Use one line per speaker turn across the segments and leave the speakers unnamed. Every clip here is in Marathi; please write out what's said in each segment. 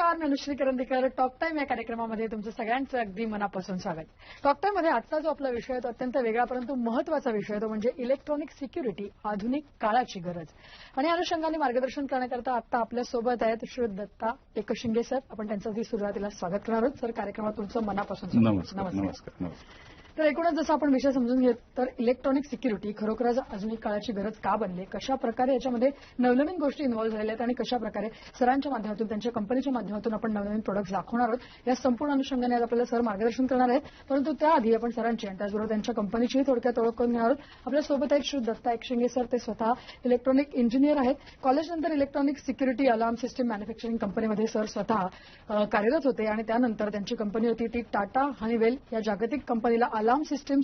नमस्कार, मी अनुश्री करंदीकर. टॉक टाइम या कार्यक्रमामध्ये तुमचं सगळ्यांचं अगदी मनापासून स्वागत. टॉक टाइम मध्ये आजचा जो आपला विषय आहे तो अत्यंत वेगळा परंतु महत्वाचा विषय आहे, तो म्हणजे इलेक्ट्रॉनिक सिक्युरिटी, आधुनिक काळाची गरज. आणि अनुषंगाने मार्गदर्शन करण्याकरता आता आपल्या सोबत आहेत श्री दत्ता एकशिंगे सर. आपण त्यांचं सुरुवातीला स्वागत करणार आहोत. सर, कार्यक्रमात तुमचं मनापासून
नमस्कार. नमस्कार.
तर एकूणच जसं आपण विषय समजून घेत तर इलेक्ट्रॉनिक सिक्युरिटी खरोखरच आधुनिक काळाची गरज का बनली, कशा प्रकारे याच्यामध्ये नवनवीन गोष्टी इन्व्हॉल्व्ह झालेल्या आहेत आणि कशा प्रकारे सरांच्या माध्यमातून, त्यांच्या कंपनीच्या माध्यमातून आपण नवनवीन प्रोडक्ट्स दाखवणार आहोत. या संपूर्ण अनुषंगाने आज आपल्याला सर मार्गदर्शन करणार आहेत. परंतु त्याआधी आपण सरांची आणि त्याचबरोबर त्यांच्या कंपनीची थोडक्यात ओळख करून घेणार आहोत. आपल्या सोबत आहेत श्री दत्ता एकशिंगे सर. ते स्वतः इलेक्ट्रॉनिक इंजिनियर आहेत. कॉलेजनंतर electronic security alarm system manufacturing कंपनीमध्ये सर स्वतः कार्यरत होते आणि त्यानंतर त्यांची कंपनी होती ती टाटा हनीवेल या जागतिक कंपनीला अलार्म सिस्टीम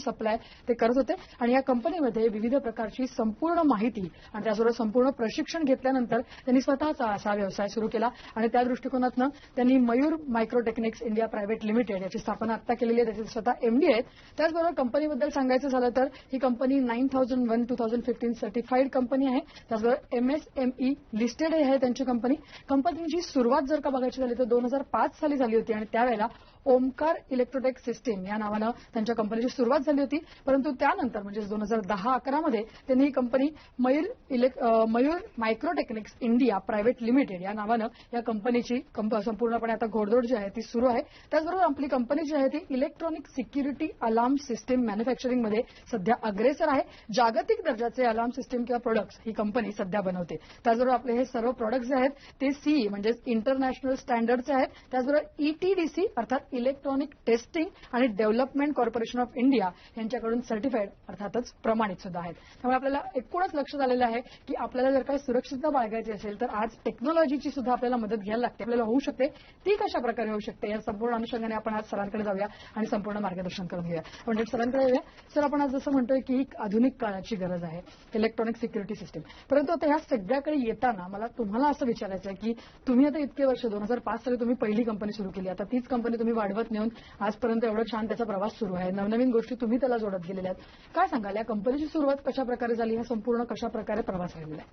ते करत होते. आणि या कंपनीमध्ये विविध प्रकारची संपूर्ण माहिती आणि त्याचबरोबर संपूर्ण प्रशिक्षण घेतल्यानंतर त्यांनी स्वतःचा असा व्यवसाय सुरू केला आणि त्या दृष्टिकोनातून त्यांनी Mayur Microtechnics India Private limited याची स्थापना आता केलेली आहे. त्याचे स्वतः एमडी आहेत. त्याचबरोबर कंपनीबद्दल सांगायचं झालं तर ही कंपनी 9001-2015 सर्टिफाईड कंपनी आहे. त्याचबरोबर MSME लिस्टेड आहे त्यांची कंपनी. कंपनीची सुरुवात जर का बघायची झाली तर 2005 साली झाली होती आणि त्यावेळेला ओमकार इलेक्ट्रोटेक सिस्टीम या नावानं त्यांच्या कंपनीची सुरुवात झाली होती. परंतु त्यानंतर म्हणजे 2010-11 मध्ये त्यांनी ही company Mayur Microtechnics India Private Limited या नावानं या कंपनीची संपूर्णपणे आता घोडदौड जी आहे ती सुरू आहे. त्याचबरोबर आपली कंपनी जी आहे ती electronic security alarm system manufacturing मध्ये सध्या अग्रेसर आहे. जागतिक दर्जाचे अलार्म सिस्टीम किंवा प्रोडक्ट्स ही कंपनी सध्या बनवते. त्याचबरोबर आपले हे सर्व प्रोडक्ट्स जे आहेत ते सीई म्हणजे इंटरनॅशनल स्टँडर्डचे आहेत. त्याचबरोबर ETDC अर्थात इलेक्ट्रॉनिक टेस्टिंग आणि डेव्हलपमेंट कॉर्पोरेशन ऑफ इंडिया यांच्याकडून सर्टिफाईड अर्थातच प्रमाणित सुद्धा आहेत. त्यामुळे आपल्याला एकूणच लक्षात आलेलं आहे की आपल्याला जर काही सुरक्षितता बाळगायची असेल तर आज टेक्नॉलॉजीची सुद्धा आपल्याला मदत घ्यायला लागते. आपल्याला होऊ शकते ती कशा प्रकारे होऊ शकते या संपूर्ण अनुषंगाने आपण आज सरांकडे जाऊया आणि संपूर्ण मार्गदर्शन करून घेऊया. म्हणजे सरांकडे येऊया. सर, आपण आज जसं म्हणतोय की आधुनिक काळाची गरज आहे इलेक्ट्रॉनिक सिक्युरिटी सिस्टीम. परंतु आता ह्या सगळ्याकडे येताना मला तुम्हाला असं विचारायचं आहे की तुम्ही आता इतके वर्ष 2005 साली तुम्ही पहिली कंपनी सुरू केली. आता तीच कंपनी तुम्ही वाढवत नेऊन आजपर्यंत एवढं छान त्याचा प्रवास सुरू आहे. नवनवीन गोष्टी तुम्ही त्याला जोडत गेलेल्या आहेत. काय सांगाल या कंपनीची सुरुवात कशा प्रकारे झाली, हा संपूर्ण कशा प्रकारे प्रवास राहिलेला आहे?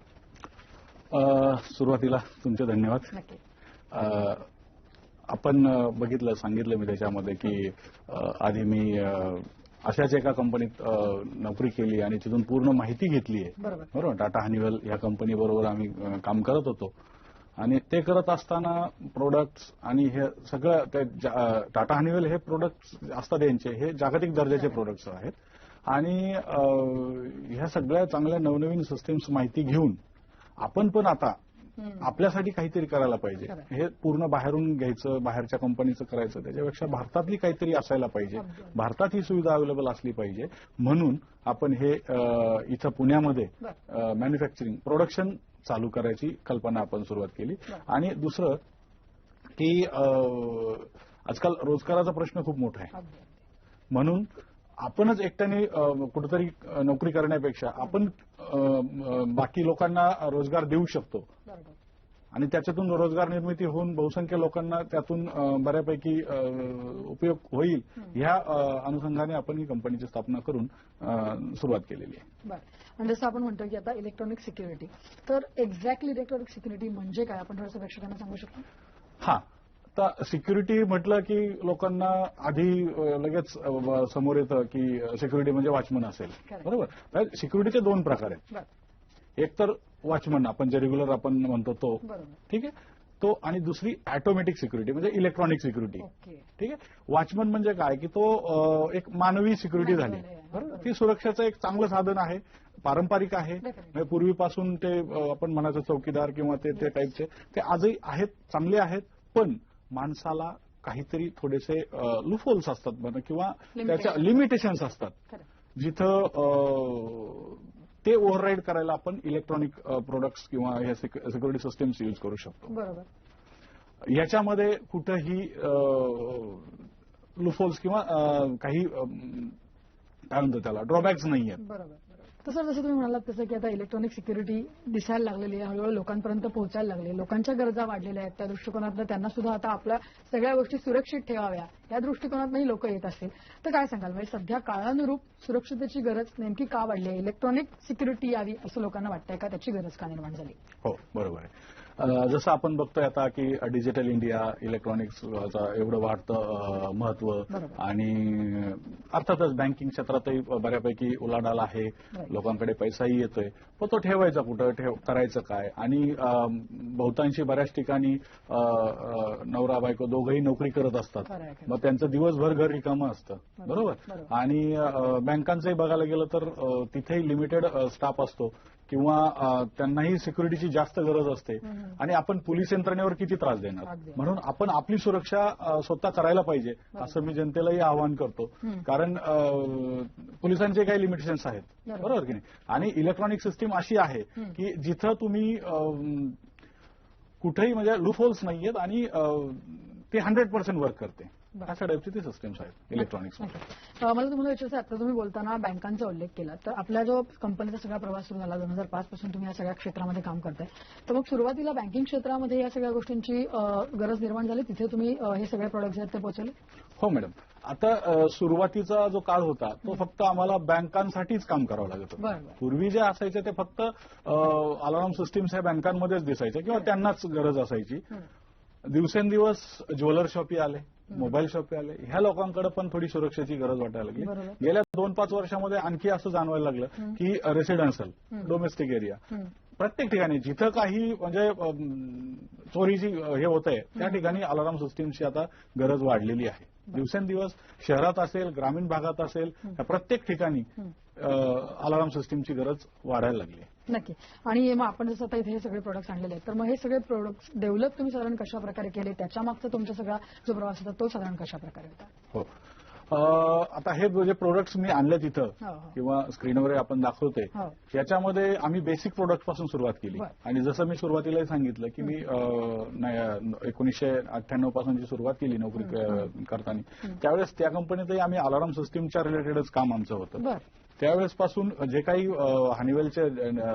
सुरुवातीला तुमचे धन्यवाद.
नक्की.
आपण बघितलं, सांगितलं मी त्याच्यामध्ये की आधी मी अशाच एका कंपनीत नोकरी केली आणि तिथून पूर्ण माहिती घेतली आहे. बरोबर. टाटा हनीवेल या कंपनी बरोबर आम्ही काम करत होतो आणि ते करत असताना प्रोडक्ट्स आणि हे सगळं टाटा हनीवेल हे प्रोडक्ट्स असतात यांचे, हे जागतिक दर्जाचे प्रोडक्ट्स आहेत. आणि ह्या सगळ्या चांगल्या नवनवीन सिस्टीम्स माहिती घेऊन आपण पण आता आपल्यासाठी काहीतरी करायला पाहिजे. हे पूर्ण बाहेरून घ्यायचं, बाहेरच्या कंपनीचं करायचं, त्याच्यापेक्षा भारतातली काहीतरी असायला पाहिजे. भारतात ही सुविधा अवेलेबल असली पाहिजे. म्हणून आपण हे इथं पुण्यामध्ये मॅन्युफॅक्चरिंग प्रोडक्शन चालू करायची कल्पना आपण सुरुवात केली. आणि दुसरं की आजकाल रोजगाराचा प्रश्न खूप मोठा आहे. म्हणून आपणच एकट्याने कुठेतरी नोकरी करण्यापेक्षा आपण बाकी लोकांना रोजगार देऊ शकतो आणि त्याच्यातून रोजगार निर्मिती होऊन बहुसंख्य लोकांना त्यातून बऱ्यापैकी उपयोग होईल. ह्या अनुषंगाने आपण ही कंपनीची स्थापना करून सुरुवात केलेली आहे.
बरं. आणि जसं आपण म्हणतो की आता इलेक्ट्रॉनिक सिक्युरिटी, तर एक्झॅक्टली इलेक्ट्रॉनिक सिक्युरिटी म्हणजे काय, आपण थोडंसं प्रेक्षकांना सांगू शकतो?
हा, तर सिक्युरिटी म्हटलं की लोकांना आधी लगेच समोर येतं की सिक्युरिटी म्हणजे वॉचमन असेल. बरोबर. सिक्युरिटीचे दोन प्रकार आहेत. एक तर वॉचमन आपण जे रेग्युलर आपण म्हणतो तो, ठीक आहे, तो, आणि दुसरी ऑटोमॅटिक सिक्युरिटी म्हणजे इलेक्ट्रॉनिक सिक्युरिटी. ठीक आहे. वॉचमन म्हणजे काय की तो एक मानवी सिक्युरिटी झाली. बरोबर. ती सुरक्षेचं एक चांगलं साधन आहे, पारंपरिक आहे. पूर्वीपासून ते आपण म्हणायचं चौकीदार किंवा ते टाईपचे ते आजही आहेत, चांगले आहेत. पण माणसाला काहीतरी थोडेसे लूपहोल्स असतात किंवा त्याच्या लिमिटेशन्स असतात, जिथं ते ओव्हरराईड करायला आपण इलेक्ट्रॉनिक प्रोडक्ट्स किंवा हे सिक्युरिटी सिस्टम्स यूज करू शकतो.
बरोबर.
याच्यामध्ये कुठंही लूपहोल्स किंवा काही काय म्हणतो त्याला ड्रॉबॅक्स नाही आहेत.
बरोबर. तसं जसं तुम्ही म्हणालात तसं की आता इलेक्ट्रॉनिक सिक्युरिटी दिसायला लागलेली आहे, हळूहळू लोकांपर्यंत पोहोचायला लागली, लोकांच्या गरजा वाढलेल्या आहेत. त्या दृष्टिकोनातनं त्यांना सुद्धा आता आपल्या सगळ्या गोष्टी सुरक्षित ठेवाव्या या दृष्टिकोनातनंही लोक येत असतील. तर काय सांगाल, म्हणजे सध्या काळानुरूप सुरक्षिततेची गरज नेमकी का वाढली आहे? इलेक्ट्रॉनिक सिक्युरिटी यावी असं लोकांना वाटतंय का? त्याची गरज का निर्माण झाली?
हो, बरोबर आहे. जसं आपण बघतोय आता की डिजिटल इंडिया, इलेक्ट्रॉनिक्सचं एवढं वाढतं महत्व आणि अर्थातच बँकिंग क्षेत्रातही बऱ्यापैकी उलाढाल आहे, लोकांकडे पैसाही येतोय, पण तो ठेवायचा कुठं, करायचं काय. आणि बहुतांशी बऱ्याच ठिकाणी नवरा बायको दोघंही नोकरी करत असतात, मग त्यांचं दिवसभर घर रिकामं असतं, बरोबर. आणि बँकांचंही बघायला गेलं तर तिथेही लिमिटेड स्टाफ असतो किंवा त्यांनाही सिक्युरिटीची जास्त गरज असते आणि आपण पोलीस यंत्रणेवर किती त्रास देणार. म्हणून आपण आपली सुरक्षा स्वतः करायला पाहिजे असं मी जनतेलाही आवाहन करतो. कारण पोलिसांचे काही लिमिटेशन्स आहेत, बरोबर की नाही. आणि इलेक्ट्रॉनिक सिस्टीम अशी आहे की जिथं तुम्ही कुठेही म्हणजे लूप होल्स नाहीयेत आणि ते 100% वर्क करते. अशा टाईपची ती सिस्टम्स आहेत इलेक्ट्रॉनिक्स.
मला तुम्हाला विचारायचं, आता तुम्ही बोलताना बँकांचा उल्लेख केला, तर आपला जो कंपनीचा सगळा प्रवास सुरू झाला 2005 पासून तुम्ही या सगळ्या क्षेत्रामध्ये काम करताय, तर मग सुरुवातीला बँकिंग क्षेत्रामध्ये या सगळ्या गोष्टींची गरज निर्माण झाली, तिथे तुम्ही हे सगळे प्रोडक्ट्स आहेत ते पोहोचवले?
हो मॅडम. आता सुरुवातीचा जो काळ होता तो फक्त आम्हाला बँकांसाठीच काम करावं लागत होतं. पूर्वी जे असायचे ते फक्त अलार्म सिस्टीम्स ह्या बँकांमध्येच दिसायचे किंवा त्यांनाच गरज असायची. दिवसेंदिवस ज्वेलर शॉपी आले, मोबाईल शॉपी आले, ह्या लोकांकडे पण थोडी सुरक्षेची गरज वाटायला लागली. गेल्या 2-5 वर्षामध्ये आणखी असं जाणवायला लागलं की रेसिडेन्शियल, डोमेस्टिक एरिया, प्रत्येक ठिकाणी जिथं काही म्हणजे चोरीची हे होत आहे त्या ठिकाणी अलार्म सिस्टीमची आता गरज वाढलेली आहे. दिवसेंदिवस शहरात असेल, ग्रामीण भागात असेल, प्रत्येक ठिकाणी अलार्म सिस्टीमची गरज वाढायला लागली.
नक्की. आणि मग आपण जसं आता इथे हे सगळे प्रोडक्ट्स आणलेले आहेत, तर मग हे सगळे प्रोडक्ट्स डेव्हलप तुम्ही साधारण कशा प्रकारे केले, त्याच्या मागचा तुमचा सगळा जो प्रवास होता तो साधारण कशा प्रकारे होता?
हो. आता हे जे प्रोडक्ट्स मी आणले तिथं किंवा स्क्रीनवर आपण दाखवते, याच्यामध्ये आम्ही बेसिक प्रोडक्ट पासून सुरुवात केली. आणि जसं मी सुरुवातीलाही सांगितलं की मी 1998 पासून जी सुरुवात केली नोकरी करताना, त्यावेळेस त्या कंपनीतही आम्ही अलार्म सिस्टीमच्या रिलेटेडच काम आमचं होतं. त्यावेळेसपासून जे काही हनीवेलचे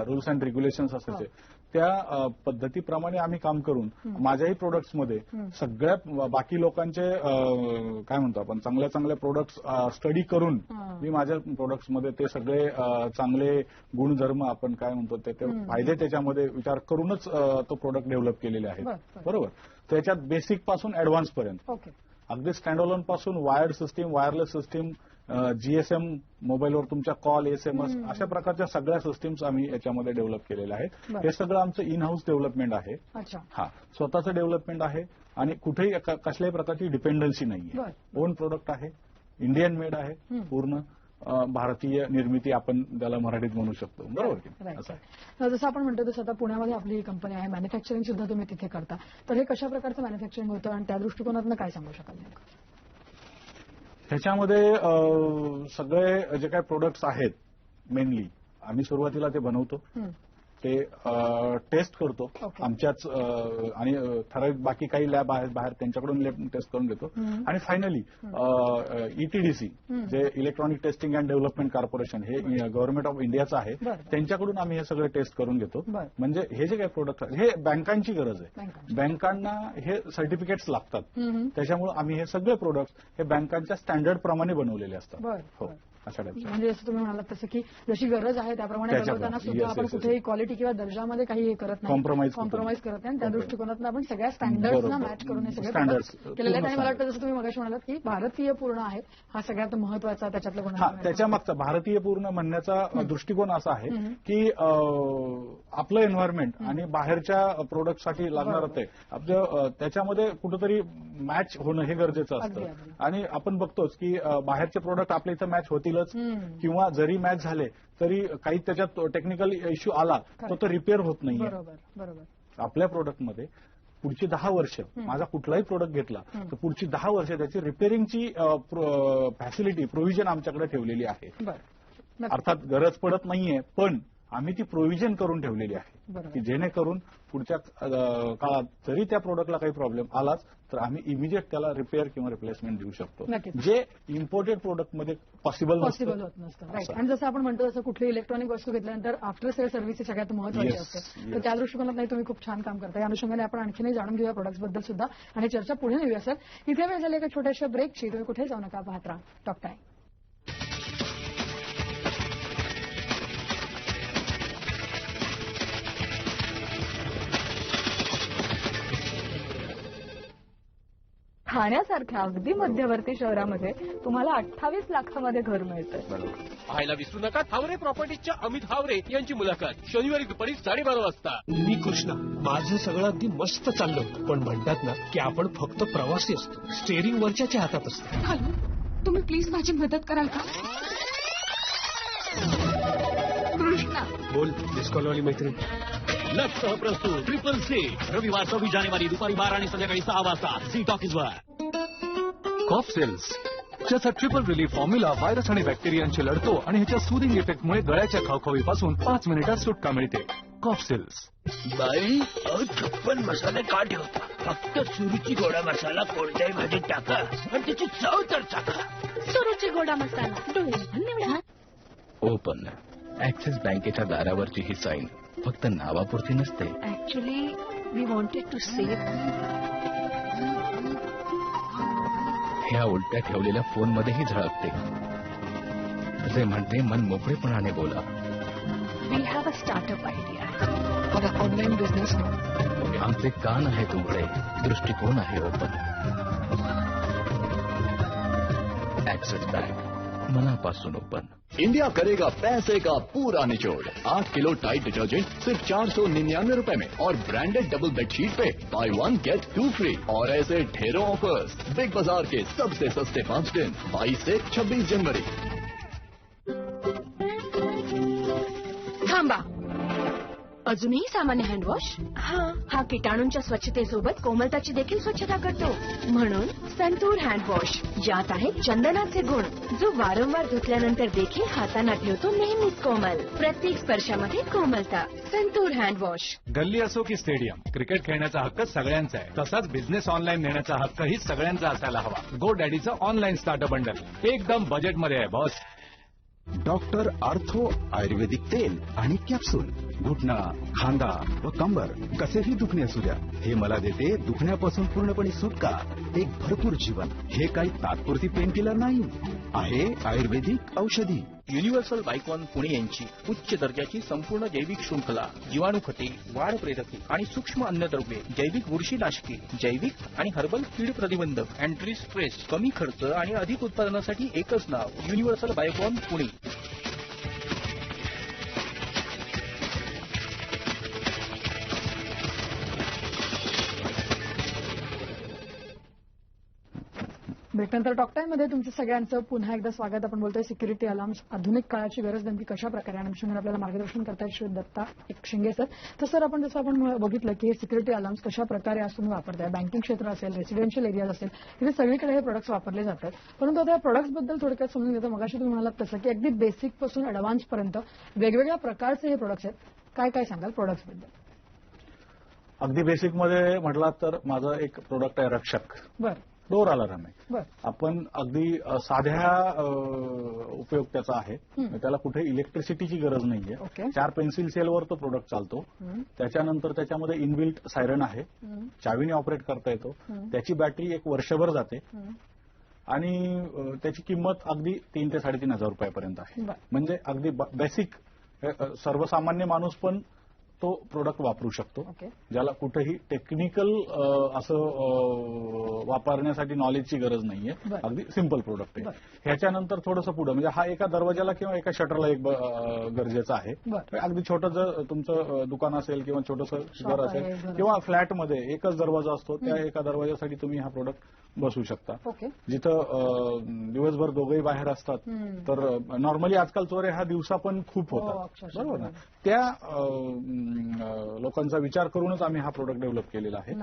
रूल्स अँड रेग्युलेशन्स असायचे त्या पद्धतीप्रमाणे आम्ही काम करून माझ्याही प्रोडक्ट्समध्ये सगळ्या बाकी लोकांचे काय म्हणतो आपण चांगल्या चांगल्या प्रोडक्ट्स स्टडी करून मी माझ्या प्रोडक्ट्समध्ये ते सगळे चांगले गुणधर्म आपण काय म्हणतो ते फायदे त्याच्यामध्ये विचार करूनच तो प्रोडक्ट डेव्हलप केलेले आहेत. बरोबर. त्याच्यात बेसिक पासून ऍडव्हान्स पर्यंत अगदी स्टँडअलोन पासून wired system, wireless system, GSM, मोबाईलवर तुमच्या कॉल, एसएमएस अशा प्रकारच्या सगळ्या सिस्टीम्स आम्ही याच्यामध्ये डेव्हलप केलेल्या आहेत. हे सगळं आमचं इन हाऊस डेव्हलपमेंट आहे. हा, स्वतःचं डेव्हलपमेंट आहे आणि कुठेही कसल्याही प्रकारची डिपेंडन्सी नाहीये. ओन प्रोडक्ट आहे, इंडियन मेड आहे, पूर्ण भारतीय निर्मिती आपण त्याला मराठीत म्हणू शकतो. बरोबर.
जसं आपण म्हणतो तसं आता पुण्यामध्ये आपली कंपनी आहे, मॅन्युफॅक्चरिंग सुद्धा तुम्ही तिथे करता, तर हे कशा प्रकारचं मॅन्युफॅक्चरिंग होतं आणि त्या दृष्टिकोनातून काय सांगू शकाल?
त्याच्यामध्ये सगळे जे काही प्रोडक्ट्स आहेत मेनली आम्ही सुरुवातीला ते बनवतो, ते टेस्ट करतो आमच्याच आणि ठराविक बाकी काही लॅब आहेत बाहेर त्यांच्याकडून लॅब टेस्ट करून घेतो आणि फायनली ईटीडीसी जे electronic testing and development corporation हे गव्हर्नमेंट ऑफ इंडियाचं आहे त्यांच्याकडून आम्ही हे सगळे टेस्ट करून घेतो. म्हणजे हे जे काही प्रोडक्ट आहेत हे बँकांची गरज आहे, बँकांना हे सर्टिफिकेट्स लागतात, त्याच्यामुळे आम्ही हे सगळे प्रोडक्ट्स हे बँकांच्या स्टँडर्ड प्रमाणे बनवलेले असतात. हो,
म्हणजे जसं तुम्ही म्हणालात तसं की जशी गरज आहे त्याप्रमाणे बनवताना सुद्धा आपण कुठेही क्वालिटी किंवा दर्जामध्ये काही हे करत नाही, कॉम्प्रोमाइज करत नाही. त्या दृष्टिकोनातून आपण सगळ्या स्टँडर्ड्सना मॅच करून हे सगळे केलेले आहेत. आणि मला वाटतं जसं तुम्ही मगाशी म्हणालात की भारतीय पूर्ण आहे, हा सगळ्यात महत्वाचा त्याच्यातलं गुण.
त्याच्या मागचा भारतीय पूर्ण म्हणण्याचा दृष्टिकोन असा आहे की आपलं एन्व्हायरमेंट आणि बाहेरच्या प्रोडक्टसाठी लागणार ते आपलं त्याच्यामध्ये कुठेतरी मॅच होणं हे गरजेचं असतं. आणि आपण बघतोच की बाहेरचे प्रोडक्ट आपल्या इथं मॅच होतील किंवा जरी मॅच झाले तरी काही त्याच्यात टेक्निकल इश्यू आला तो रिपेअर होत नाहीये. आपल्या प्रोडक्टमध्ये पुढची 10 वर्ष माझा कुठलाही प्रोडक्ट घेतला तर पुढची 10 वर्ष त्याची रिपेअरिंगची फॅसिलिटी प्रोव्हिजन आमच्याकडे ठेवलेली आहे. अर्थात गरज पडत नाहीये पण आम्ही ती प्रोव्हिजन करून ठेवलेली आहे की जेणेकरून पुढच्या काळात जरी त्या प्रोडक्टला काही प्रॉब्लेम आलाच तर आम्ही इमिजिएट त्याला रिपेअर किंवा रिप्लेसमेंट देऊ शकतो, जे इम्पोर्टेड प्रोडक्टमध्ये पॉसिबल होत नसतं.
राईट. आणि जसं आपण म्हणतो तसं कुठली इलेक्ट्रॉनिक वस्तू घेतल्यानंतर आफ्टर सेल सर्व्हिस सगळ्यात महत्वाची असते, तर त्या दृष्टिकोनात नाही तुम्ही खूप छान काम करता. या अनुषंगाने आपण आणखीनही जाणून घेऊया प्रोडक्ट्सबद्दल सुद्धा आणि चर्चा पुढे नेऊया. सर, इथे वेळ झाली एका छोट्याशा ब्रेकची, तुम्ही कुठे जाऊ नका, पाहत राहा टॉक टाइम.
ठाण्यासारख्या अगदी मध्यवर्ती शहरामध्ये तुम्हाला 28 लाखामध्ये घर मिळतं.
पाहायला विसरू नका थावरे प्रॉपर्टीच्या अमित हावरे यांची मुलाखत शनिवारी दुपारी 12:30 वाजता.
मी कृष्णा. माझं सगळं अगदी मस्त चाललं, पण म्हणतात ना की आपण फक्त प्रवासी असतो, स्टेअरिंग वरच्या हातात असतो.
हॅलो, तुम्ही प्लीज माझी मदत कराल का? कृष्णा
बोल, डिस्कॉलवाली मैत्रीण.
लक्ष प्रस्तुत CCC रविवार 26 जानेवारी दुपारी 12 आणि संध्याकाळी 6 वाजता झी टॉकीजवर.
कॉफ सेल्स ज्याचा ट्रिपल रिलीफ फॉर्म्युला व्हायरस आणि बॅक्टेरियांशी लढतो आणि ह्याच्या सुदिंग इफेक्टमुळे गळ्याच्या खवखवीपासून 5 मिनिटात सुटका मिळते. कॉफ सेल्स.
बाई 56 मसाले का ठेवता? फक्त सुरुची गोडा मसाला कोणत्याही भाजीत टाका आणि त्याची चव तर चाका.
सुरुची गोडा मसाला डोळे निवडा.
ओपन ऍक्सिस बँकेच्या दारावरची ही साईन फक्त नावापुरती नसते.
Actually we wanted to save.
ह्या उलट्या ठेवलेल्या फोनमध्येही झळकते. जे म्हणते मन मोकळेपणाने बोला.
We have a startup idea for a online business.
आमचे कान आहेत उघडे, दृष्टिकोन आहे ओपन. ऍक्सिस बँक मनापासून ओपन.
इंडिया करेगा पैसे का पूरा निचोड़. 8 किलो टाइड डिटर्जेंट सिर्फ 499 रुपए में और ब्रांडेड डबल बेडशीट पे बाय 1 गेट 2 फ्री. और ऐसे ढेरों ऑफर्स. बिग बाजार के सबसे सस्ते 5 दिन 22 से 26 जनवरी.
थांबा, अजूनही सामान्य हँडवॉश? हा किटाणूंच्या स्वच्छतेसोबत कोमलताची देखील स्वच्छता करतो. म्हणून संतूर हँडवॉश. यात आहेत चंदनाचे गुण, जो वारंवार धुतल्यानंतर देखील हातांना ठेवतो नेहमीच कोमल. प्रत्येक स्पर्शामध्ये कोमलता. संतूर हँडवॉश.
गल्ली असो की स्टेडियम, क्रिकेट खेळण्याचा हक्क सगळ्यांचा आहे. तसाच बिझनेस ऑनलाईन नेण्याचा हक्कही सगळ्यांचा असायला हवा. गो डॅडीचं ऑनलाईन स्टार्टअप बंडल एकदम बजेटमध्ये आहे बॉस.
डॉक्टर आर्थो आयुर्वेदिक तेल आणि कॅप्सूल. घुटणा, खांदा व कंबर कसेही दुखणे असू द्या, हे मला देते दुखण्यापासून पूर्णपणे सुटका. एक भरपूर जीवन. हे काही तात्पुरती पेनकिलर नाही, आहे आयुर्वेदिक औषधी.
युनिव्हर्सल बायकॉन पुणे यांची उच्च दर्जाची संपूर्ण जैविक शृंखला, जीवाणू खते, वाढ प्रेरके आणि सूक्ष्म अन्नद्रव्ये, जैविक बुरशीनाशके, जैविक आणि हर्बल कीड प्रतिबंधक, अँटी स्ट्रेस, कमी खर्च आणि अधिक उत्पादनासाठी एकच नाव युनिव्हर्सल बायकॉन पुणे.
भेटनंतर टॉक टाइम मध्ये तुमचं सगळ्यांचं पुन्हा एकदा स्वागत. आपण बोलतोय सिक्युरिटी अलार्म्स, आधुनिक काळाची गरज नेमकी कशा प्रकारे. आणि आमच्याकडे आपल्याला मार्गदर्शन करतायत श्री दत्ता शिंगे सर. तर सर, जसं आपण बघितलं की हे सिक्युरिटी अलार्म्स कशा प्रकारे आज तुम्ही वापरताय. बँकिंग क्षेत्र असेल, रेसिडेन्शियल एरियाज असेल, तिथे सगळीकडे हे प्रोडक्ट्स वापरले जातात. परंतु आता या प्रोडक्ट्सबद्दल थोडक्यात समजून घेतो. मगाशी तुम्ही म्हणालात तसं की अगदी बेसिक पासून ऍडव्हान्स पर्यंत वेगवेगळ्या प्रकारचे हे प्रोडक्ट्स आहेत. काय सांगाल प्रोडक्ट्सबद्दल?
अगदी बेसिकमध्ये म्हटलात तर माझं एक प्रोडक्ट आहे रक्षक.
बरं.
डोर अलार्म आहे.
बरं.
आपण अगदी साध्या उपयोग त्याचा आहे. त्याला कुठे इलेक्ट्रिसिटीची गरज नाहीये.
ओके.
4 पेन्सिल सेलवर तो प्रोडक्ट चालतो. त्याच्यानंतर त्याच्यामध्ये इनबिल्ट सायरन आहे, चावीने ऑपरेट करता येतो. त्याची बॅटरी 1 वर्षभर जाते आणि त्याची किंमत अगदी 3,000 ते 3,500 रुपयापर्यंत आहे. म्हणजे अगदी बेसिक सर्वसामान्य माणूस पण तो प्रोडक्ट वापरू शकतो. ज्याला कुठेही टेक्निकल असं वापरण्यासाठी नॉलेजची गरज नाहीये. अगदी सिंपल प्रोडक्ट आहे. ह्याच्यानंतर थोडंसं पुढे म्हणजे हा एका दरवाजाला किंवा एका शटरला एक गरजेचं आहे. अगदी छोटं जर तुमचं दुकान असेल किंवा छोटंसं घर असेल किंवा फ्लॅटमध्ये एकच दरवाजा असतो, त्या एका दरवाजासाठी तुम्ही हा प्रोडक्ट बसवू शकता. जिथं दिवसभर दोघंही बाहेर असतात तर नॉर्मली आजकाल चोऱ्या ह्या दिवसा पण खूप होतात, बरोबर ना. त्या लोकांचा विचार करूनच आम्ही हा प्रोडक्ट डेव्हलप केलेला आहे.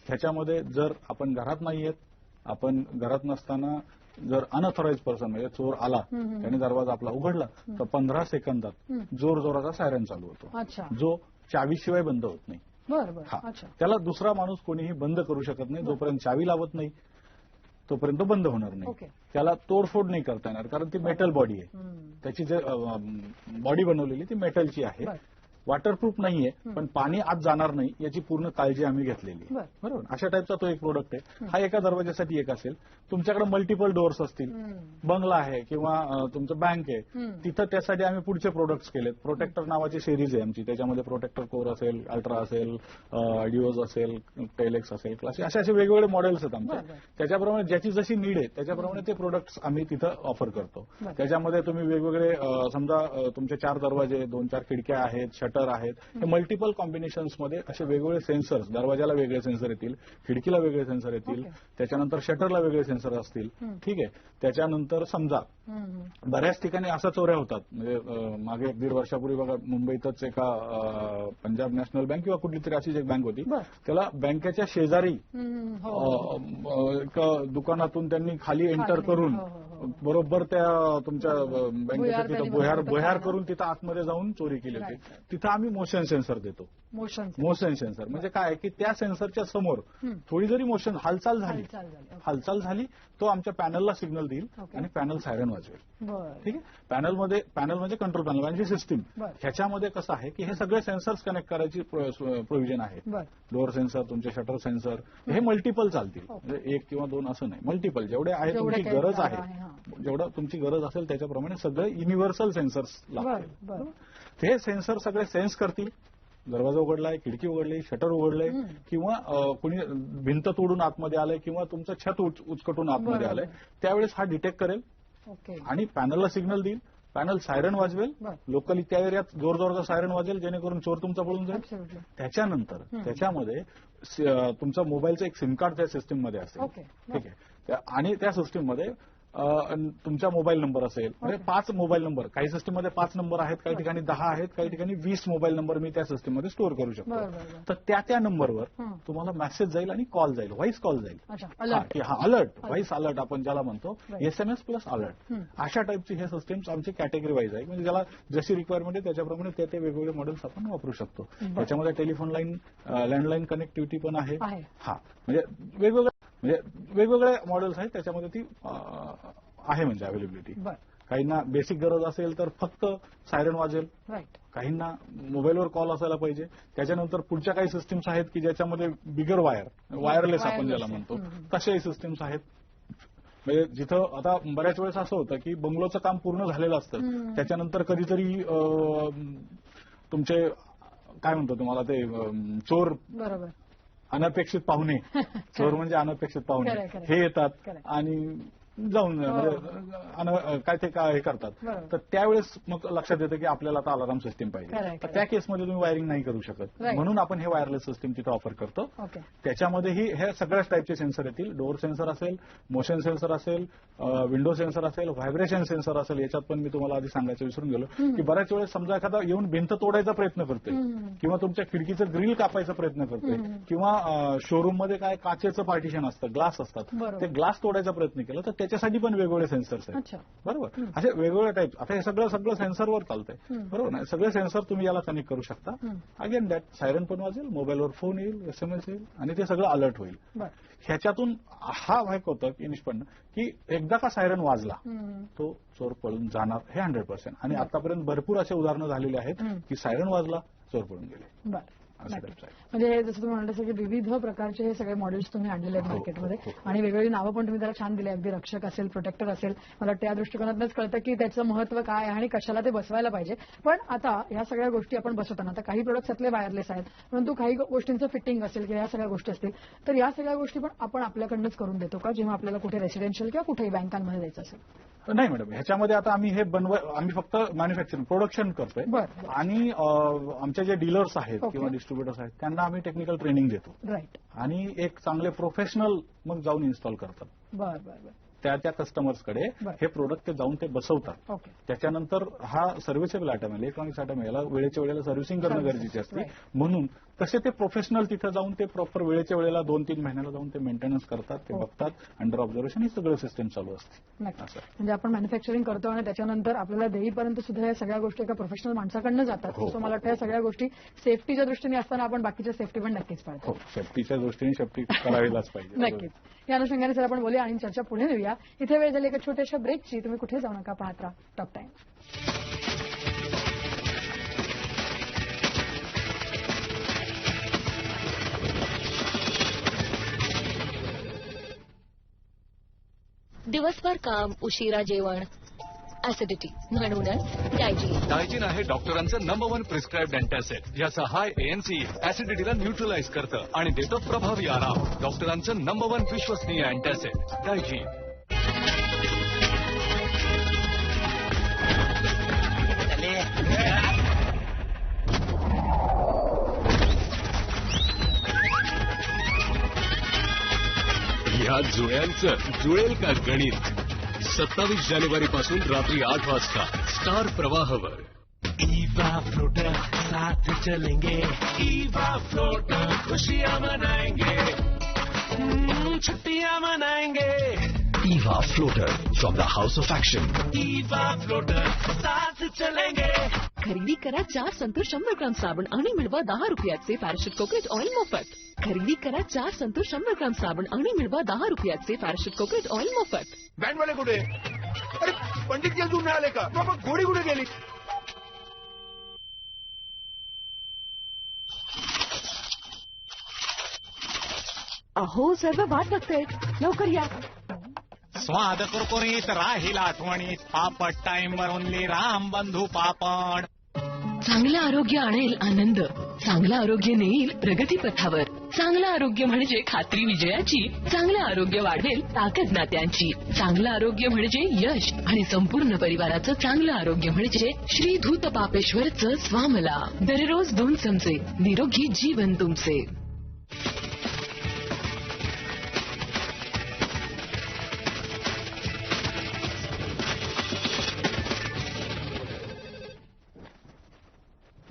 ह्याच्यामध्ये जर आपण घरात नाहीयेत, आपण घरात नसताना जर अनऑथराइज पर्सन म्हणजे चोर आला, त्याने दरवाजा आपला उघडला तर 15 सेकंदात जोरजोराचा सायरन चालू होतो, जो चावीशिवाय बंद होत नाही. त्याला दुसरा माणूस कोणीही बंद करू शकत नाही. जोपर्यंत चावी लावत नाही तोपर्यंत बंद होणार नाही. त्याला तोडफोड नाही करता येणार, कारण ती मेटल बॉडी आहे. त्याची जे बॉडी बनवलेली ती मेटलची आहे. वॉटरप्रूफ नाहीये पण पाणी आत जाणार नाही याची पूर्ण काळजी आम्ही घेतलेली आहे.
बरं.
बरोबर, अशा टाईपचा तो एक प्रोडक्ट आहे. हा एका दरवाजासाठी एक असेल. तुमच्याकडे मल्टिपल डोअर्स असतील, बंगला आहे किंवा तुमचं बँक आहे, तिथं त्यासाठी आम्ही पुढचे प्रोडक्ट्स केलेत. प्रोटेक्टर नावाची सिरीज आहे आमची, त्याच्यामध्ये प्रोटेक्टर कोर असेल, अल्ट्रा असेल, डिओज असेल, टेलेक्स असेल, क्लासिक, असे वेगवेगळे मॉडेल्स आहेत आमचे. त्याच्याप्रमाणे ज्याची जशी नीड आहे त्याच्याप्रमाणे ते प्रोडक्ट्स आम्ही तिथं ऑफर करतो. त्याच्यामध्ये तुम्ही वेगवेगळे समजा तुमचे 4 दरवाजे, 2-4 खिडक्या आहेत, शटर आहेत, हे मल्टिपल कॉम्बिनेशन्समध्ये असे वेगवेगळे सेन्सर्स, दरवाजाला वेगळे सेन्सर येतील, खिडकीला वेगळे सेन्सर येतील, त्याच्यानंतर शटरला वेगळे सेन्सर असतील. ठीक आहे. त्याच्यानंतर समजा बऱ्याच ठिकाणी असा चोऱ्या होतात. म्हणजे मागे 1-1.5 वर्षापूर्वी बघा मुंबईतच एका पंजाब नॅशनल बँक किंवा कुठली तरी अशीच एक बँक होती, त्याला बँकेच्या शेजारी एका दुकानातून त्यांनी खाली एंटर करून बरोबर त्या तुमच्या बँकेच्या तिथं बोहार करून तिथं आतमध्ये जाऊन चोरी केली होती. तिथं आम्ही मोशन सेन्सर देतो. मोशन सेन्सर म्हणजे काय की त्या सेन्सरच्या समोर थोडी जरी मोशन हालचाल झाली तो आमच्या पॅनलला सिग्नल देईल आणि पॅनल सायरन वाजवेल. ठीक आहे. पॅनल म्हणजे कंट्रोल पॅनल म्हणजे सिस्टीम. ह्याच्यामध्ये कसं आहे की हे सगळे सेन्सर्स कनेक्ट करायची प्रोव्हिजन आहे. डोअर सेन्सर, तुमचे शटर सेन्सर हे मल्टिपल चालतील. म्हणजे 1 किंवा 2 असं नाही, मल्टिपल जेवढे आहे तुमची गरज आहे, जेवढं तुमची गरज असेल त्याच्याप्रमाणे सगळे युनिव्हर्सल सेन्सर्स लागतील. ते सेन्सर सगळे सेन्स करतील. दरवाजा उघडलाय, खिडकी उघडली, शटर उघडलंय किंवा कुणी भिंत तोडून आतमध्ये आलंय किंवा तुमचं छत उचकटून आतमध्ये आलंय, त्यावेळेस हा डिटेक्ट करेल आणि पॅनलला सिग्नल देईल. Panel siren वाजवेल. लोकली त्या एरियात जोरजोराचा सायरन वाजेल जेणेकरून चोर तुमचा पळून जाईल. त्याच्यानंतर त्याच्यामध्ये तुमचा मोबाईलचं एक सिम कार्ड त्या सिस्टीममध्ये असेल. ठीक आहे. आणि त्या सिस्टीममध्ये तुमचा मोबाईल नंबर असेल. म्हणजे 5 मोबाईल नंबर, काही सिस्टीममध्ये 5 नंबर आहेत, काही ठिकाणी 10 आहेत, काही ठिकाणी 20 मोबाईल नंबर मी त्या सिस्टीममध्ये स्टोअर करू शकतो. तर त्या नंबरवर तुम्हाला मेसेज जाईल आणि कॉल जाईल, व्हॉइस कॉल जाईल. अलर्ट, व्हॉइस अलर्ट आपण ज्याला म्हणतो, SMS प्लस अलर्ट. अशा टाईपची हे सिस्टीम्स आमची कॅटेगरी वाईज आहे. म्हणजे ज्याला जशी रिक्वायरमेंट आहे त्याच्याप्रमाणे ते वेगवेगळे मॉडेल्स आपण वापरू शकतो. त्याच्यामध्ये टेलिफोन लाईन, लँडलाईन कनेक्टिव्हिटी पण आहे. म्हणजे वेगवेगळे मॉडेल्स आहेत. त्याच्यामध्ये ती आहे म्हणजे अवेलेबिलिटी. काहींना बेसिक गरज असेल तर फक्त सायरन वाजेल, काहींना मोबाईलवर कॉल असायला पाहिजे. त्याच्यानंतर पुढच्या काही सिस्टीम्स आहेत की ज्याच्यामध्ये बिगर वायरलेस आपण ज्याला म्हणतो तशाही सिस्टीम्स आहेत. म्हणजे जिथं आता बऱ्याच वेळेस असं होतं की बंगलोचं काम पूर्ण झालेलं असतं, त्याच्यानंतर कधीतरी तुमचे काय म्हणतो तुम्हाला ते चोर, अनपेक्षित पाहुणे, चोर म्हणजे अनपेक्षित पाहुणे हे येतात आणि जाऊन काय ते हे करतात. तर त्यावेळेस मग लक्षात येतं की आपल्याला आता अलार्म सिस्टीम पाहिजे. तर त्या केसमध्ये तुम्ही वायरिंग नाही करू शकत, म्हणून आपण हे वायरलेस सिस्टीम तिथं ऑफर करतो. त्याच्यामध्येही हे सगळ्याच टाईपचे सेन्सर येतील. डोअर सेन्सर असेल, मोशन सेन्सर असेल, विंडो सेन्सर असेल, व्हायब्रेशन सेन्सर असेल. याच्यात पण मी तुम्हाला आधी सांगायचं विसरून गेलो की बऱ्याच वेळेस समजा एखादा येऊन भिंत तोडायचा प्रयत्न करतोय किंवा तुमच्या खिडकीचं ग्रिल कापायचा प्रयत्न करतोय किंवा शोरूम मध्ये काय काचेचं पार्टिशन असतं, ग्लास असतात, ते ग्लास तोडायचा प्रयत्न केला तर त्याच्यासाठी पण वेगवेगळे सेन्सर्स आहेत. बरोबर. असे वेगवेगळे टाईप. आता हे सगळं सेन्सरवर चालतंय. बरोबर ना. सगळे सेन्सर तुम्ही याला कनेक्ट करू शकता. अगेन दॅट सायरन पण वाजेल, मोबाईलवर फोन येईल, SMS येईल आणि ते सगळं अलर्ट होईल. ह्याच्यातून हा वाईक होतं की निष्पन्न की एकदा का सायरन वाजला तो चोर पळून जाणार हे 100%. आणि आतापर्यंत भरपूर असे उदाहरणं झालेली आहेत की सायरन वाजला, चोर पळून गेले.
म्हणजे हे जसं तुम्ही म्हणाल की विविध प्रकारचे हे सगळे मॉडेल्स तुम्ही आणलेले आहेत मार्केटमध्ये आणि वेगवेगळी नावं पण तुम्ही त्याला छान दिली. अगदी रक्षक असेल, प्रोटेक्टर असेल. मला त्या दृष्टिकोनातूनच कळतं की त्याचं महत्व काय आहे आणि कशाला ते बसवायला पाहिजे. पण आता ह्या सगळ्या गोष्टी आपण बसवताना आता काही प्रोडक्ट्स यातले वायरलेस आहेत, परंतु काही गोष्टींचं फिटिंग असेल किंवा या सगळ्या गोष्टी असतील तर या सगळ्या गोष्टी पण आपण आपल्याकडनंच करून देतो का जेव्हा आपल्याला कुठे रेसिडेन्शियल किंवा कुठेही बँकांमध्ये द्यायचं असेल?
नाही मॅडम, ह्याच्यामध्ये आता आम्ही आम्ही फक्त मॅन्युफॅक्चरिंग प्रोडक्शन करतोय आणि आमचे जे डीलर्स आहेत किंवा डिस्ट्रीब्युटर्स आहेत त्यांना आम्ही टेक्निकल ट्रेनिंग देतो आणि एक चांगले प्रोफेशनल मग जाऊन इन्स्टॉल करतात. त्या कस्टमर्सकडे हे प्रोडक्ट ते जाऊन ते बसवतात. त्याच्यानंतर हा सर्व्हिसेबल आयटम आहे, इलेक्ट्रॉनिक्स आयटम आहे, याला वेळेच्या वेळेला सर्व्हिसिंग करणं गरजेचे असते. म्हणून तसे ते प्रोफेशनल तिथं जाऊन ते प्रॉपर वेळेच्या वेळेला 2-3 महिन्याला जाऊन ते मेंटेनन्स करतात, ते बघतात, अंडर ऑब्झर्वेशन ही सगळं सिस्टम चालू असते.
म्हणजे आपण मॅन्युफॅक्चरिंग करतो आणि त्याच्यानंतर आपल्याला देईपर्यंत सुद्धा या सगळ्या गोष्टी एका प्रोफेशनल माणसाकडनं जातात. सो मला वाटतं या सगळ्या गोष्टी सेफ्टीच्या दृष्टीने असताना आपण बाकीच्या सेफ्टी पण नक्कीच पाळतो.
सेफ्टीच्या दृष्टीने सेफ्टी करावीलाच पाहिजे.
नक्कीच. या अनुषंगाने सर आपण बोलूया आणि चर्चा पुढे नेऊया. इथे वेळ झाली एका छोट्याशा ब्रेकची. तुम्ही कुठे जाऊ नका, पाहत राहा टॉप टाइम.
दिवसभर काम, उशिरा जेवण, ऍसिडिटी, म्हणूनच डायजीन.
डायजीन आहे डॉक्टरांचं नंबर 1 प्रिस्क्राईब्ड अँटॅसिड. याचा हाय ANC ऍसिडिटीला न्यूट्रलाइज करतं आणि देतं प्रभावी आराम. डॉक्टरांचं नंबर 1 विश्वसनीय अँटॅसिड डायजीन.
या जुळ्यांचं जुळेल का गणित? 27 जानेवारी पासून रात्री 8 वाजता स्टार प्रवाहवर.
ईवा फ्लोटर साथ चलेंगे, ईवा फ्लोटर खुशियां मनाएंगे, छुट्टियां मनाएंगे.
Eva floater from the house of action.
Eva floater साथ चलेंगे.
खरेदी करा 4 संतूर 100 ग्राम साबण आणि मिळवा 10 रुपयाचे पॅराशूट कोकोनट ऑइल मोफत. खरेदी करा 4 संतूर 100 ग्राम साबण आणि मिळवा 10 रुपयाचे पॅराशूट कोकोनट ऑइल मोफत.
बँडवाले कुठे? अरे पंडित अजून नाही आले का? बाबा घोडी कुठे गेली?
अहो सर्व वाट बघते, लवकर या.
स्वाद कुरकुरीत राहील आठवणीत, पापड टाइमवर ओनली राम बंधू पापड.
चांगलं आरोग्य आणेल आनंद, चांगलं आरोग्य नेईल प्रगती पथावर. चांगलं आरोग्य म्हणजे खात्री विजयाची, चांगलं आरोग्य वाढवेल ताकद नात्यांची. चांगलं आरोग्य म्हणजे यश आणि संपूर्ण परिवाराचं चांगलं आरोग्य म्हणजे श्री धूत पापेश्वरचं स्वामला. दररोज 2 चमचे निरोगी जीवन तुमचे.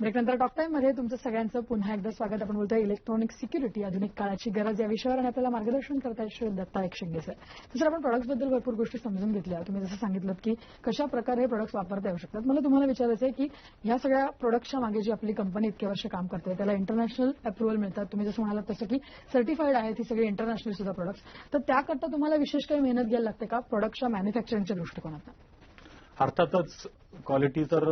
ब्रेकनंतर टॉक टाइम मध्ये तुमचं सगळ्यांचं पुन्हा एकदा स्वागत. आपण बोलतोय इलेक्ट्रॉनिक सिक्युरिटी, आधुनिक काळाची गरज या विषयावर, आणि आपल्याला मार्गदर्शन करतायत श्री दत्ता एकशिंगे सर. तसं आपण प्रॉडक्ट्सबद्दल भरपूर गोष्टी समजून घेतल्या. तुम्ही जसं सांगितलं की कशा प्रकारे हे प्रोडक्ट्स वापरता येऊ शकतात. मला तुम्हाला विचारायचं आहे की ह्या सगळ्या प्रोडक्ट्सच्या मागे जी आपली कंपनी इतके वर्ष काम करते त्याला इंटरनॅशनल अप्रुव्हल मिळतात. तुम्ही जसं म्हणालात तसं की सर्टिफाईड आहेत ही सगळी इंटरनॅशनल सुद्धा प्रोडक्ट्स. तर त्याकरता तुम्हाला विशेष काही मेहनत घ्यायला लागते का प्रोडक्टच्या मॅन्युफॅक्चरिंगच्या दृष्टिकोनातून?
अर्थातच क्वालिटी तर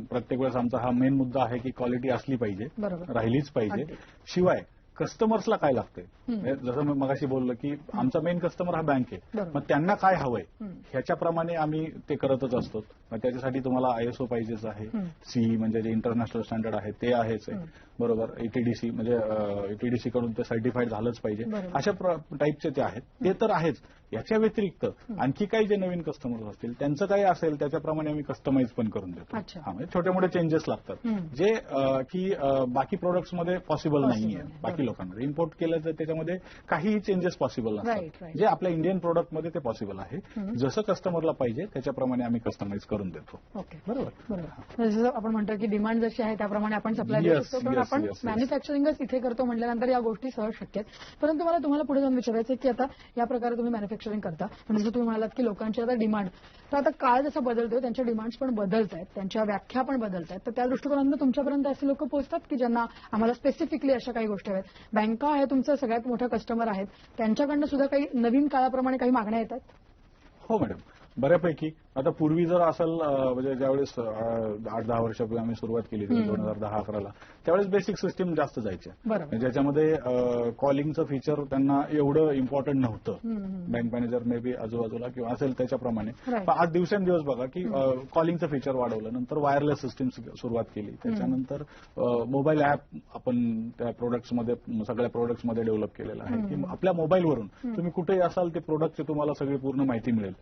प्रत्येक वेळेस आमचा हा मेन मुद्दा आहे की क्वालिटी असली पाहिजे, राहिलीच पाहिजे. शिवाय कस्टमर्सला काय लागतंय, जसं मी मगाशी बोललो की आमचा मेन कस्टमर हा बँक आहे, मग त्यांना काय हवंय ह्याच्याप्रमाणे आम्ही ते करतच असतो. मग त्याच्यासाठी तुम्हाला ISO पाहिजेच आहे, CE म्हणजे जे इंटरनॅशनल स्टँडर्ड आहे ते आहेच आहे, बरोबर. ETDC म्हणजे ETDC कडून ते सर्टिफाईड झालंच पाहिजे. अशा टाईपचे ते आहेत, ते तर आहेच. याच्या व्यतिरिक्त आणखी काही जे नवीन कस्टमर्स असतील त्यांचं काही असेल त्याच्याप्रमाणे आम्ही कस्टमाइज पण करून देतो. म्हणजे छोटे मोठे चेंजेस लागतात जे की बाकी प्रोडक्ट्समध्ये पॉसिबल नाहीये. बाकी लोकांमध्ये इम्पोर्ट केलं तर त्याच्यामध्ये काहीही चेंजेस पॉसिबल नसतात, जे आपल्या इंडियन प्रोडक्टमध्ये ते पॉसिबल आहे. जसं कस्टमरला पाहिजे त्याच्याप्रमाणे आम्ही कस्टमाइज करून देतो.
ओके, बरोबर. जसं आपण म्हणतो की डिमांड जशी आहे त्याप्रमाणे आपण सप्लाय देऊ शकतो, पण आपण मॅन्युफॅक्चरिंगच इथे करतो म्हटल्यानंतर या गोष्टी सहज शक्य आहेत. परंतु मला तुम्हाला पुढे जाऊन विचारायचं की आता या प्रकारे तुम्ही मॅन्युफॅक्चरिंग करता, म्हणजे जसं तुम्ही म्हणालात की लोकांची आता डिमांड, तर आता काळ जसा बदलतोय त्यांच्या डिमांड्स पण बदलत आहेत, त्यांच्या व्याख्या पण बदलत आहेत. तर त्या दृष्टिकोनातून तुमच्यापर्यंत असे लोक पोहोचतात की ज्यांना आम्हाला स्पेसिफिकली अशा काही गोष्टी आहेत. बँका आहे तुमचं सगळ्यात मोठं कस्टमर आहेत, त्यांच्याकडनं सुद्धा काही नवीन काळाप्रमाणे काही मागण्या येतात?
हो मॅडम, बऱ्यापैकी. आता पूर्वी जर असेल म्हणजे ज्यावेळेस 8-10 वर्षापूर्वी आम्ही सुरुवात केली 2010-11ला, त्यावेळेस बेसिक सिस्टीम जास्त जायच्या, ज्याच्यामध्ये कॉलिंगचं फीचर त्यांना एवढं इम्पॉर्टंट नव्हतं. बँक मॅनेजर मे बी आजूबाजूला किंवा असेल त्याच्याप्रमाणे. पण आज दिवसेंदिवस बघा की कॉलिंगचं फीचर वाढवलं, नंतर वायरलेस सिस्टीम सुरुवात केली, त्याच्यानंतर मोबाईल ॲप आपण त्या प्रोडक्ट्समध्ये सगळ्या प्रोडक्ट्समध्ये डेव्हलप केलेलं आहे की आपल्या मोबाईलवरून तुम्ही कुठेही असाल ते प्रोडक्टची तुम्हाला सगळी पूर्ण माहिती मिळेल.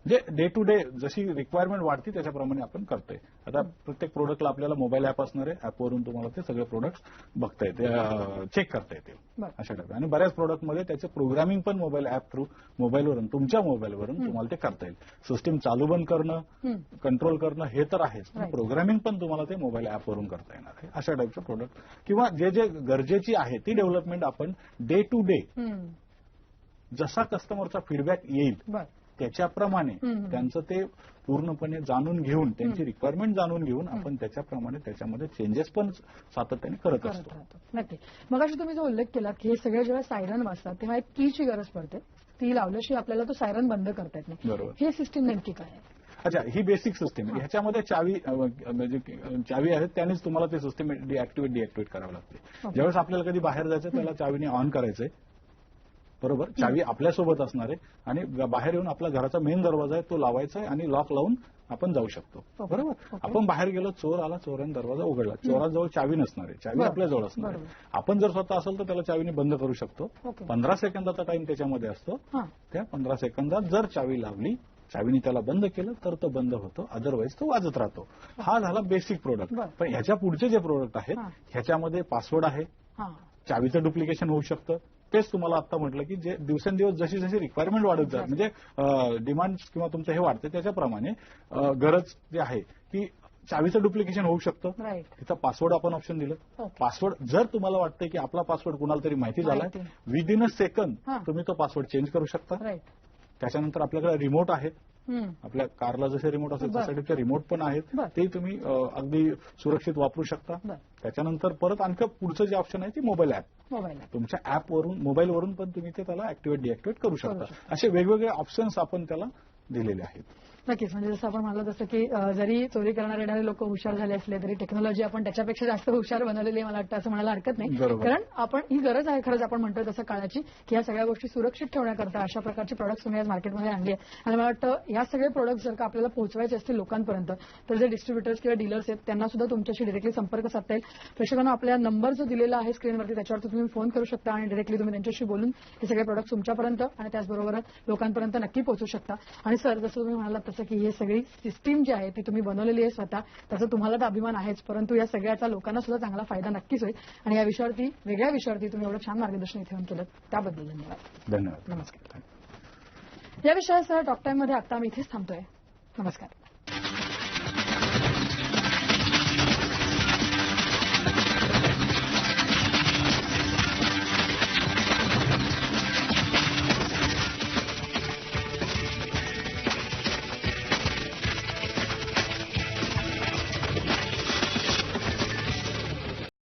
म्हणजे डे टू डे जशी रिक्वायरमेंट वाढती त्याच्याप्रमाणे आपण करतोय. आता प्रत्येक प्रोडक्टला आपल्याला मोबाईल ॲप असणार आहे, ॲपवरून तुम्हाला ते सगळे प्रोडक्ट बघता येते, चेक करता येतील अशा टाईप. आणि बऱ्याच प्रोडक्टमध्ये त्याचे प्रोग्रामिंग पण मोबाईल ॲप थ्रू मोबाईलवरून तुमच्या मोबाईलवरून तुम्हाला ते करता येईल. सिस्टीम चालू बंद करणं, कंट्रोल करणं हे तर आहेच, प्रोग्रामिंग पण तुम्हाला ते मोबाईल ॲपवरून करता येणार आहे. अशा टाईपचे प्रोडक्ट किंवा जे जे गरजेची आहे ती डेव्हलपमेंट आपण डे टू डे जसा कस्टमरचा फीडबॅक येईल त्याच्याप्रमाणे त्यांचं ते पूर्णपणे जाणून घेऊन, त्यांची रिक्वायरमेंट जाणून घेऊन आपण त्याच्याप्रमाणे त्याच्यामध्ये चेंजेस पण सातत्याने करत असतो.
नक्की. मग अशी तुम्ही जो उल्लेख केला की हे सगळे जेव्हा सायरन वाजतात तेव्हा एक कीची गरज पडते, ती लावल्याशिवाय आपल्याला तो सायरन बंद करता येत नाही.
बरोबर.
हे सिस्टीम नेमकी काय आहे?
अच्छा, ही बेसिक सिस्टीम आहे. ह्याच्यामध्ये चावी आहेत, त्यानेच तुम्हाला ते सिस्टीम डिॲक्टिव्हेट करावं लागते. ज्यावेळेस आपल्याला कधी बाहेर जायचं त्याला चावीने ऑन करायचंय, बरोबर. चावी आपल्यासोबत असणार आहे आणि बाहेर येऊन आपला घराचा मेन दरवाजा आहे तो लावायचा आहे आणि लॉक लावून आपण जाऊ शकतो. बरोबर. आपण बाहेर गेलो, चोर आला, चोराने दरवाजा उघडला, चोराजवळ चावी नसणार आहे, चावी आपल्याजवळ असणार आहे. आपण जर स्वतः असेल तर त्याला चावीने बंद करू शकतो. 15 सेकंदाचा टाइम त्याच्यामध्ये असतो. त्या 15 सेकंदात जर चावी लावली, चावीने त्याला बंद केलं तर तो बंद होतो, अदरवाईज तो वाजत राहतो. हा झाला बेसिक प्रोडक्ट. पण ह्याच्या पुढचे जे प्रोडक्ट आहेत ह्याच्यामध्ये पासवर्ड आहे, चावीचं डुप्लिकेशन होऊ शकतं. तेच तुम्हाला आता म्हटलं की जे दिवसेंदिवस जशी जशी रिक्वायरमेंट वाढत जात, म्हणजे डिमांड किंवा तुमचं हे वाढते त्याच्याप्रमाणे गरज जी आहे की चावीचं डुप्लिकेशन होऊ शकतं. तिचा पासवर्ड आपण ऑप्शन दिलं. पासवर्ड जर तुम्हाला वाटतं की आपला पासवर्ड कुणाला तरी माहिती झालाय, विदिन अ सेकंद तुम्ही तो पासवर्ड चेंज करू शकता. त्याच्यानंतर आपल्याकडे रिमोट आहेत. आपल्या कारला जसे रिमोट असतात त्यासाठी रिमोट पण आहेत, ते तुम्ही अगदी सुरक्षित वापरू शकता. त्याच्यानंतर परत आणखी पुढचं जे ऑप्शन आहे ते मोबाईल ऍप. तुमच्या ऍपवरून, मोबाईलवरून पण तुम्ही ते त्याला ऍक्टिव्हेट डिऍक्टिव्हेट करू शकता. असे वेगवेगळे ऑप्शन्स आपण त्याला दिलेले आहेत.
नक्कीच. म्हणजे जसं आपण म्हणलं तसं की जरी चोरी करणारे येणारे लोक हुशार झाले असले तरी टेक्नॉलॉजी आपण त्याच्यापेक्षा जास्त हुशार बनवलेली मला वाटतं असं म्हणायला हरकत नाही. कारण आपण ही गरज आहे खरंच आपण म्हणतोय तसं काळाची की या सगळ्या गोष्टी सुरक्षित ठेवण्याकरता अशा प्रकारचे प्रोडक्ट्स तुम्ही आज मार्केटमध्ये आणली आहे. आणि मला वाटतं या सगळे प्रोडक्ट्स जर का आपल्याला पोहोचवायचे असतील लोकांपर्यंत तर जे डिस्ट्रीब्युटर्स किंवा डीलर्स आहेत त्यांना सुद्धा तुमच्याशी डायरेक्टली संपर्क साधता येईल. प्रेक्षकांना आपल्या नंबर जो दिलेला आहे स्क्रीनवरती त्याच्यावर तुम्ही फोन करू शकता आणि डायरेक्टली तुम्ही त्यांच्याशी बोलून हे सगळे प्रोडक्ट्स तुमच्यापर्यंत आणि त्याचबरोबर लोकांपर्यंत नक्की पोहोचू शकता. आणि सर जसं तुम्ही म्हणालात तसं की हे सगळी सिस्टीम जी आहे ती तुम्ही बनवलेली आहे स्वतः, त्याचा तुम्हाला तर अभिमान आहेच, परंतु या सगळ्याचा लोकांना सुद्धा चांगला फायदा नक्कीच होईल. आणि या विषयावरती, वेगळ्या विषयावरती तुम्ही एवढं छान मार्गदर्शन इथे केलं त्याबद्दल धन्यवाद.
धन्यवाद.
नमस्कार. या विषयासह टॉक टाइम मध्ये आता आम्ही इथेच थांबतोय. नमस्कार.